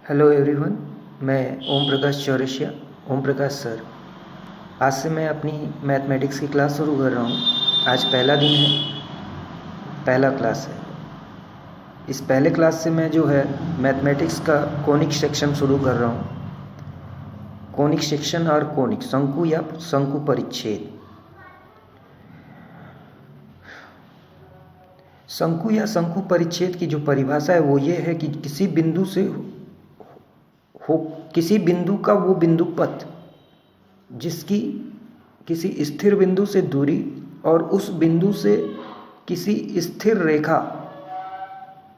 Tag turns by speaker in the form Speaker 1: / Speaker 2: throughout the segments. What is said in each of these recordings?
Speaker 1: Hello everyone, मैं Om Prakash Chaurasia, Om Prakash sir. आज से मैं अपनी मैथमेटिक्स की क्लास शुरू कर रहा हूँ। आज पहला दिन है, पहला क्लास है। इस पहले क्लास से मैं जो है मैथमेटिक्स का कोनिक सेक्शन शुरू कर रहा हूँ। कोनिक सेक्शन और कोनिक शंकु या शंकु परिच्छेद। शंकु या शंकु परिच्छेद की जो परिभाषा है वो ये है कि किसी बिंदु का वो बिंदु पथ जिसकी किसी स्थिर बिंदु से दूरी और उस बिंदु से किसी स्थिर रेखा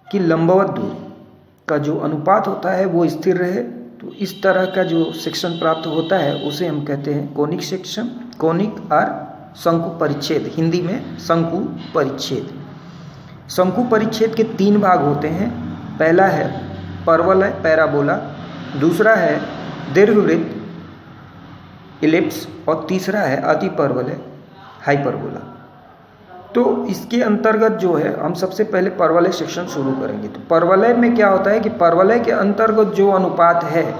Speaker 1: की लंबवत दूरी का जो अनुपात होता है वो स्थिर रहे, तो इस तरह का जो सेक्शन प्राप्त होता है उसे हम कहते हैं कोनिक सेक्शन, कोनिक और शंकु परिच्छेद, हिंदी में शंकु परिच्छेद। शंकु परिच्छेद के 3 भाग होते हैं। पहला है परवलय पैराबोला, दूसरा है दीर्घवृत्त इलिप्स और तीसरा है अतिपरवलय हाइपरबोला। तो इसके अंतर्गत जो है हम सबसे पहले परवलय सेक्शन शुरू करेंगे। तो परवलय में क्या होता है कि परवलय के अंतर्गत जो अनुपात है,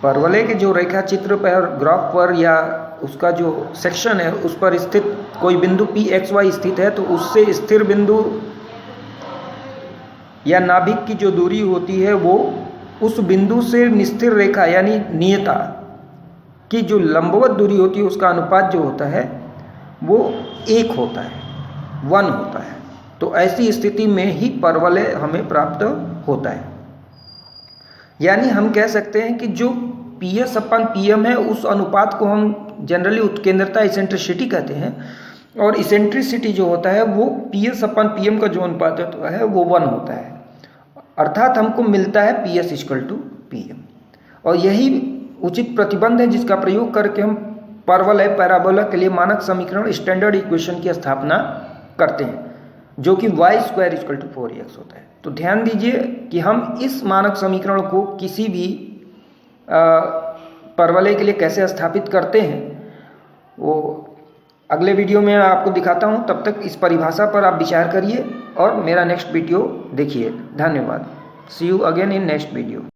Speaker 1: परवलय के जो रेखा चित्र पर ग्राफ पर या उसका जो सेक्शन है उस पर स्थित कोई बिंदु Pxy स्थित है, तो उससे स्थिर बिंदु या नाभिक की जो दूरी होती है वो उस बिंदु से निस्थिर रेखा यानी नियता की जो लंबवत दूरी होती है उसका अनुपात जो होता है वो 1 होता है, 1 होता है। तो ऐसी स्थिति में ही परवलय हमें प्राप्त होता है। यानी हम कह सकते हैं कि जो PS/PM है उस अनुपात को हम जनरली उत्केंद्रता इसेंट्रिसिटी कहते हैं, और इसेंट्रिसिटी जो होता है वो PS/PM का जो अनुपात होता है वो 1 होता है। अर्थात हमको मिलता है PS=PM, और यही उचित प्रतिबंध है जिसका प्रयोग करके हम परवलय पैराबोला के लिए मानक समीकरण स्टैंडर्ड इक्वेशन की स्थापना करते हैं, जो कि y² 4x होता है। तो ध्यान दीजिए कि हम इस मानक समीकरण को किसी भी परवलय के लिए कैसे स्थापित करते हैं वो अगले वीडियो में आपको दिखाता हूं। तब तक इस परिभाषा पर आप विचार करिए और मेरा नेक्स्ट वीडियो देखिए। धन्यवाद। See you again in next video.